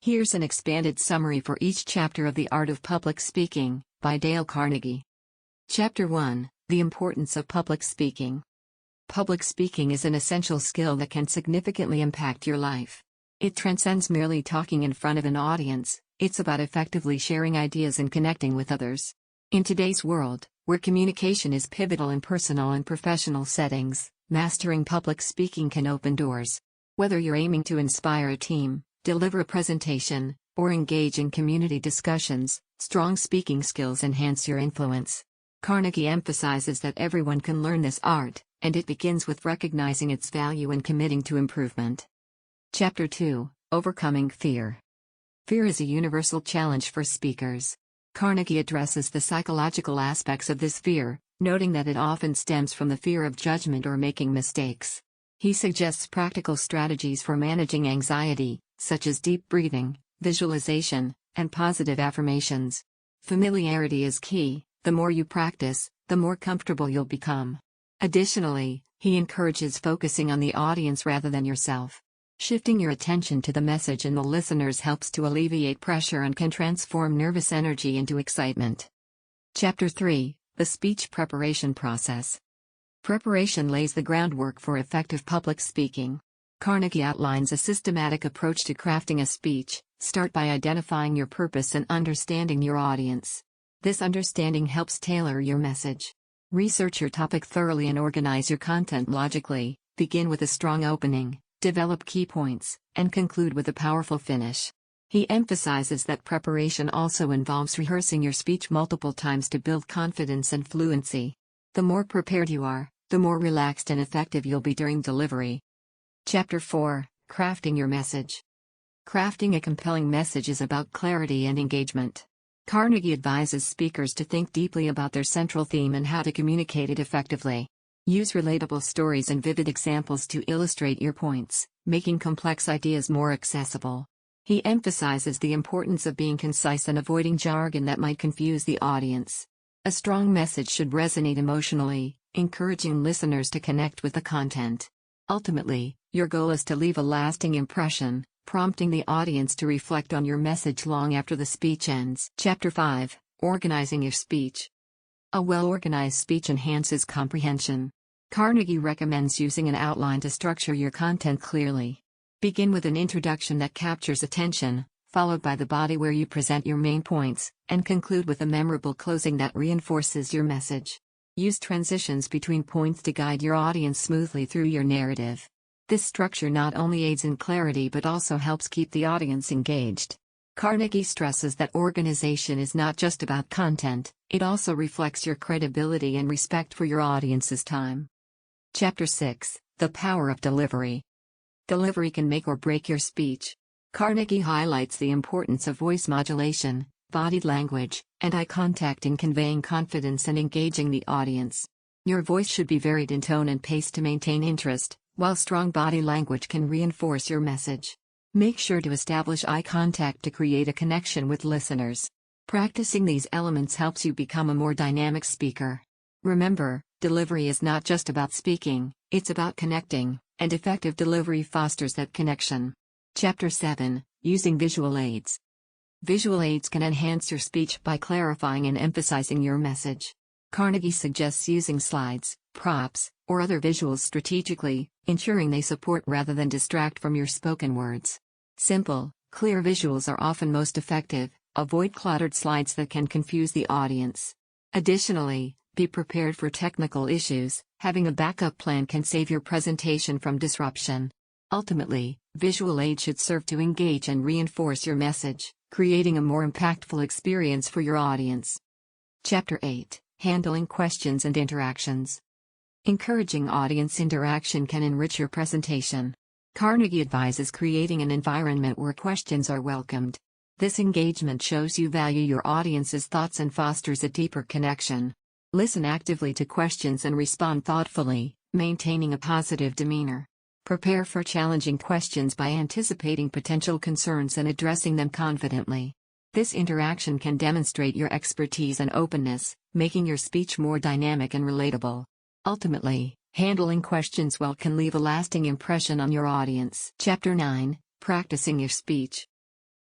Here's an expanded summary for each chapter of The Art of Public Speaking, by Dale Carnegie. Chapter 1: The Importance of Public Speaking. Public speaking is an essential skill that can significantly impact your life. It transcends merely talking in front of an audience, it's about effectively sharing ideas and connecting with others. In today's world, where communication is pivotal in personal and professional settings, mastering public speaking can open doors. Whether you're aiming to inspire a team, deliver a presentation, or engage in community discussions, strong speaking skills enhance your influence. Carnegie emphasizes that everyone can learn this art, and it begins with recognizing its value and committing to improvement. Chapter 2: Overcoming Fear. Fear is a universal challenge for speakers. Carnegie addresses the psychological aspects of this fear, noting that it often stems from the fear of judgment or making mistakes. He suggests practical strategies for managing anxiety, such as deep breathing, visualization, and positive affirmations. Familiarity is key. The more you practice, the more comfortable you'll become. Additionally, he encourages focusing on the audience rather than yourself. Shifting your attention to the message and the listeners helps to alleviate pressure and can transform nervous energy into excitement. Chapter 3: The Speech Preparation Process. Preparation lays the groundwork for effective public speaking. Carnegie outlines a systematic approach to crafting a speech. Start by identifying your purpose and understanding your audience. This understanding helps tailor your message. Research your topic thoroughly and organize your content logically. Begin with a strong opening, develop key points, and conclude with a powerful finish. He emphasizes that preparation also involves rehearsing your speech multiple times to build confidence and fluency. The more prepared you are, the more relaxed and effective you'll be during delivery. Chapter 4: Crafting Your Message. Crafting a compelling message is about clarity and engagement. Carnegie advises speakers to think deeply about their central theme and how to communicate it effectively. Use relatable stories and vivid examples to illustrate your points, making complex ideas more accessible. He emphasizes the importance of being concise and avoiding jargon that might confuse the audience. A strong message should resonate emotionally, encouraging listeners to connect with the content. Ultimately, your goal is to leave a lasting impression, prompting the audience to reflect on your message long after the speech ends. Chapter 5: Organizing Your Speech. A well-organized speech enhances comprehension. Carnegie recommends using an outline to structure your content clearly. Begin with an introduction that captures attention, followed by the body where you present your main points, and conclude with a memorable closing that reinforces your message. Use transitions between points to guide your audience smoothly through your narrative. This structure not only aids in clarity but also helps keep the audience engaged. Carnegie stresses that organization is not just about content, it also reflects your credibility and respect for your audience's time. Chapter 6: The Power of Delivery. Delivery can make or break your speech. Carnegie highlights the importance of voice modulation, body language, and eye contact in conveying confidence and engaging the audience. Your voice should be varied in tone and pace to maintain interest, while strong body language can reinforce your message. Make sure to establish eye contact to create a connection with listeners. Practicing these elements helps you become a more dynamic speaker. Remember, delivery is not just about speaking, it's about connecting, and effective delivery fosters that connection. Chapter 7: Using Visual Aids. Visual aids can enhance your speech by clarifying and emphasizing your message. Carnegie suggests using slides, props, or other visuals strategically, ensuring they support rather than distract from your spoken words. Simple, clear visuals are often most effective. Avoid cluttered slides that can confuse the audience. Additionally, be prepared for technical issues. Having a backup plan can save your presentation from disruption. Ultimately, visual aids should serve to engage and reinforce your message, creating a more impactful experience for your audience. Chapter 8: Handling Questions and Interactions. Encouraging audience interaction can enrich your presentation. Carnegie advises creating an environment where questions are welcomed. This engagement shows you value your audience's thoughts and fosters a deeper connection. Listen actively to questions and respond thoughtfully, maintaining a positive demeanor. Prepare for challenging questions by anticipating potential concerns and addressing them confidently. This interaction can demonstrate your expertise and openness, making your speech more dynamic and relatable. Ultimately, handling questions well can leave a lasting impression on your audience. Chapter 9: Practicing Your Speech.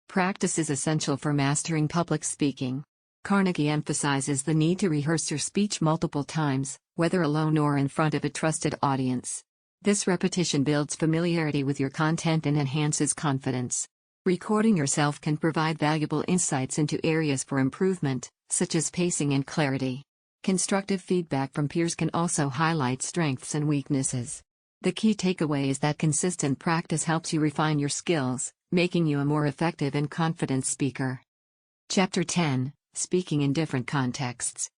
Practice is essential for mastering public speaking. Carnegie emphasizes the need to rehearse your speech multiple times, whether alone or in front of a trusted audience. This repetition builds familiarity with your content and enhances confidence. Recording yourself can provide valuable insights into areas for improvement, such as pacing and clarity. Constructive feedback from peers can also highlight strengths and weaknesses. The key takeaway is that consistent practice helps you refine your skills, making you a more effective and confident speaker. Chapter 10: Speaking in Different Contexts.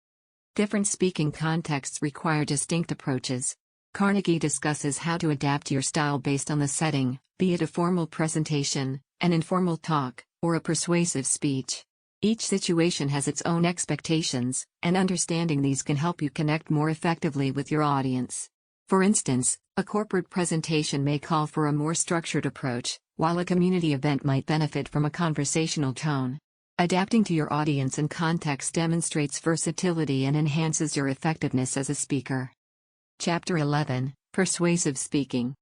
Different speaking contexts require distinct approaches. Carnegie discusses how to adapt your style based on the setting, be it a formal presentation, an informal talk, or a persuasive speech. Each situation has its own expectations, and understanding these can help you connect more effectively with your audience. For instance, a corporate presentation may call for a more structured approach, while a community event might benefit from a conversational tone. Adapting to your audience and context demonstrates versatility and enhances your effectiveness as a speaker. Chapter 11: Persuasive Speaking.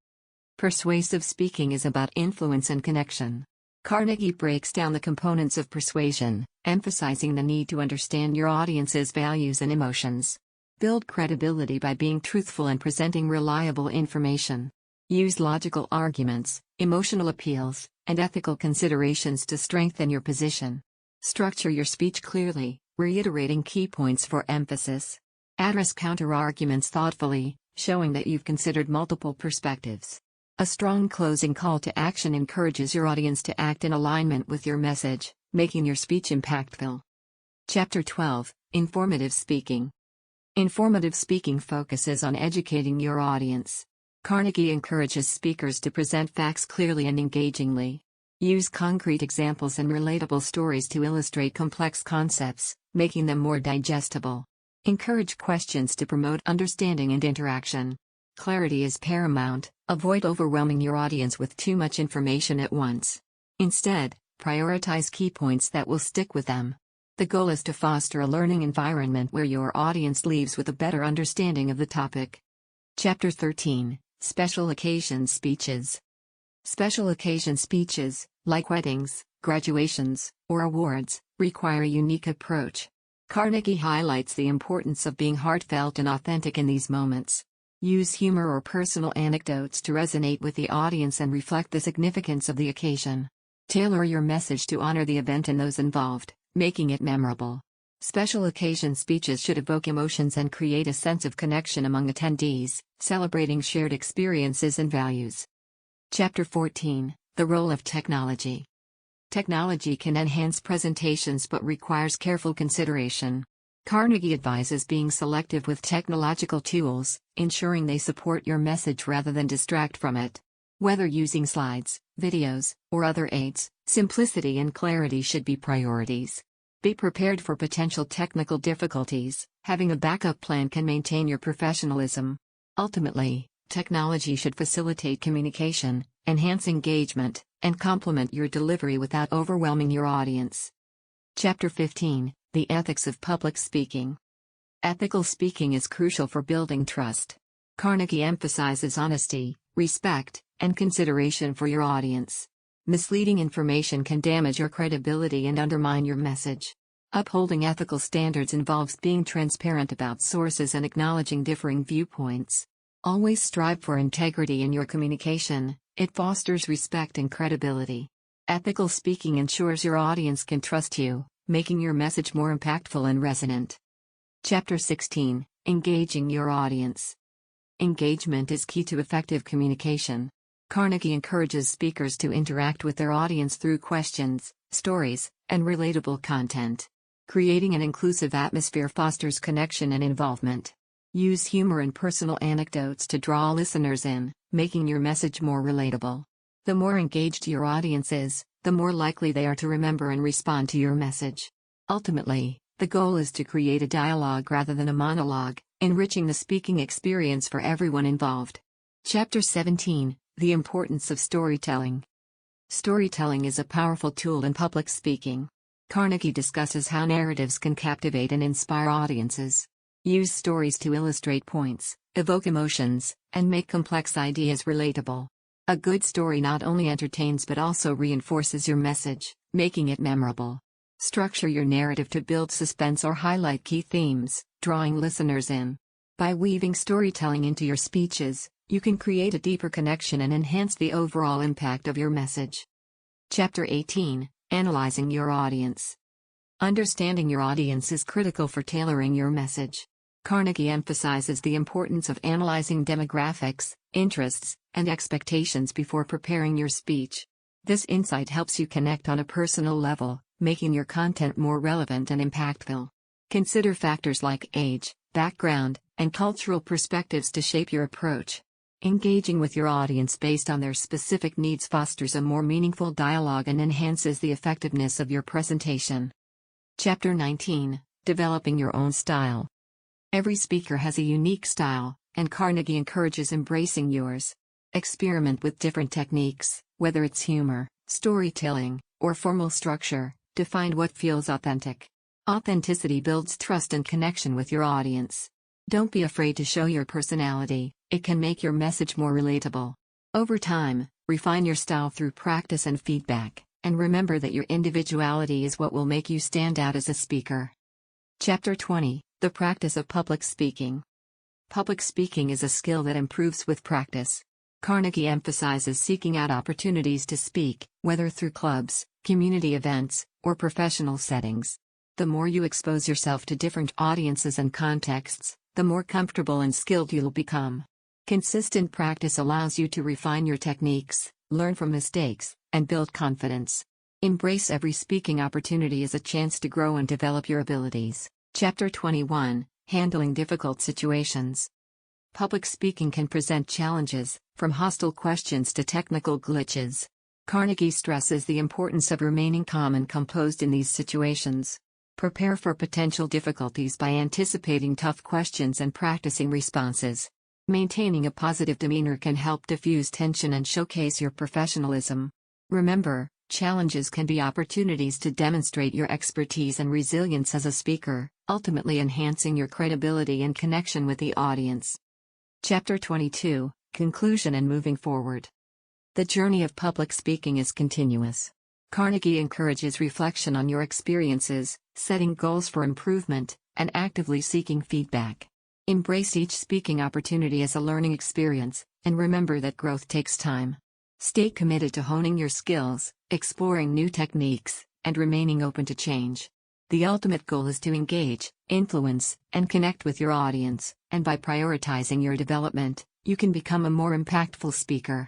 Persuasive speaking is about influence and connection. Carnegie breaks down the components of persuasion, emphasizing the need to understand your audience's values and emotions. Build credibility by being truthful and presenting reliable information. Use logical arguments, emotional appeals, and ethical considerations to strengthen your position. Structure your speech clearly, reiterating key points for emphasis. Address counter-arguments thoughtfully, showing that you've considered multiple perspectives. A strong closing call to action encourages your audience to act in alignment with your message, making your speech impactful. Chapter 12: Informative Speaking. Informative speaking focuses on educating your audience. Carnegie encourages speakers to present facts clearly and engagingly. Use concrete examples and relatable stories to illustrate complex concepts, making them more digestible. Encourage questions to promote understanding and interaction. Clarity is paramount. Avoid overwhelming your audience with too much information at once. Instead, prioritize key points that will stick with them. The goal is to foster a learning environment where your audience leaves with a better understanding of the topic. Chapter 13: Special Occasion Speeches. Special occasion speeches, like weddings, graduations, or awards, require a unique approach. Carnegie highlights the importance of being heartfelt and authentic in these moments. Use humor or personal anecdotes to resonate with the audience and reflect the significance of the occasion. Tailor your message to honor the event and those involved, making it memorable. Special occasion speeches should evoke emotions and create a sense of connection among attendees, celebrating shared experiences and values. Chapter 14: The Role of Technology. Technology can enhance presentations but requires careful consideration. Carnegie advises being selective with technological tools, ensuring they support your message rather than distract from it. Whether using slides, videos, or other aids, simplicity and clarity should be priorities. Be prepared for potential technical difficulties. Having a backup plan can maintain your professionalism. Ultimately, technology should facilitate communication, enhance engagement, and complement your delivery without overwhelming your audience. Chapter 15: The Ethics of Public Speaking. Ethical speaking is crucial for building trust. Carnegie emphasizes honesty, respect, and consideration for your audience. Misleading information can damage your credibility and undermine your message. Upholding ethical standards involves being transparent about sources and acknowledging differing viewpoints. Always strive for integrity in your communication. It fosters respect and credibility. Ethical speaking ensures your audience can trust you, making your message more impactful and resonant. Chapter 16: Engaging your audience. Engagement is key to effective communication. Carnegie encourages speakers to interact with their audience through questions, stories, and relatable content. Creating an inclusive atmosphere fosters connection and involvement. Use humor and personal anecdotes to draw listeners in, making your message more relatable. The more engaged your audience is, the more likely they are to remember and respond to your message. Ultimately, the goal is to create a dialogue rather than a monologue, enriching the speaking experience for everyone involved. Chapter 17: The Importance of Storytelling. Storytelling is a powerful tool in public speaking. Carnegie discusses how narratives can captivate and inspire audiences. Use stories to illustrate points, evoke emotions, and make complex ideas relatable. A good story not only entertains but also reinforces your message, making it memorable. Structure your narrative to build suspense or highlight key themes, drawing listeners in. By weaving storytelling into your speeches, you can create a deeper connection and enhance the overall impact of your message. Chapter 18: Analyzing your audience. Understanding your audience is critical for tailoring your message. Carnegie emphasizes the importance of analyzing demographics, interests, and expectations before preparing your speech. This insight helps you connect on a personal level, making your content more relevant and impactful. Consider factors like age, background, and cultural perspectives to shape your approach. Engaging with your audience based on their specific needs fosters a more meaningful dialogue and enhances the effectiveness of your presentation. Chapter 19: Developing your own style. Every speaker has a unique style, and Carnegie encourages embracing yours. Experiment with different techniques, whether it's humor, storytelling, or formal structure, to find what feels authentic. Authenticity builds trust and connection with your audience. Don't be afraid to show your personality, it can make your message more relatable. Over time, refine your style through practice and feedback, and remember that your individuality is what will make you stand out as a speaker. Chapter 20: The Practice of Public Speaking. Public speaking is a skill that improves with practice. Carnegie emphasizes seeking out opportunities to speak, whether through clubs, community events, or professional settings. The more you expose yourself to different audiences and contexts, the more comfortable and skilled you'll become. Consistent practice allows you to refine your techniques, learn from mistakes, and build confidence. Embrace every speaking opportunity as a chance to grow and develop your abilities. Chapter 21: Handling Difficult Situations. Public speaking can present challenges, from hostile questions to technical glitches. Carnegie stresses the importance of remaining calm and composed in these situations. Prepare for potential difficulties by anticipating tough questions and practicing responses. Maintaining a positive demeanor can help diffuse tension and showcase your professionalism. Remember, challenges can be opportunities to demonstrate your expertise and resilience as a speaker, ultimately enhancing your credibility and connection with the audience. Chapter 22: Conclusion and Moving Forward. The journey of public speaking is continuous. Carnegie encourages reflection on your experiences, setting goals for improvement, and actively seeking feedback. Embrace each speaking opportunity as a learning experience, and remember that growth takes time. Stay committed to honing your skills, exploring new techniques, and remaining open to change. The ultimate goal is to engage, influence, and connect with your audience, and by prioritizing your development, you can become a more impactful speaker.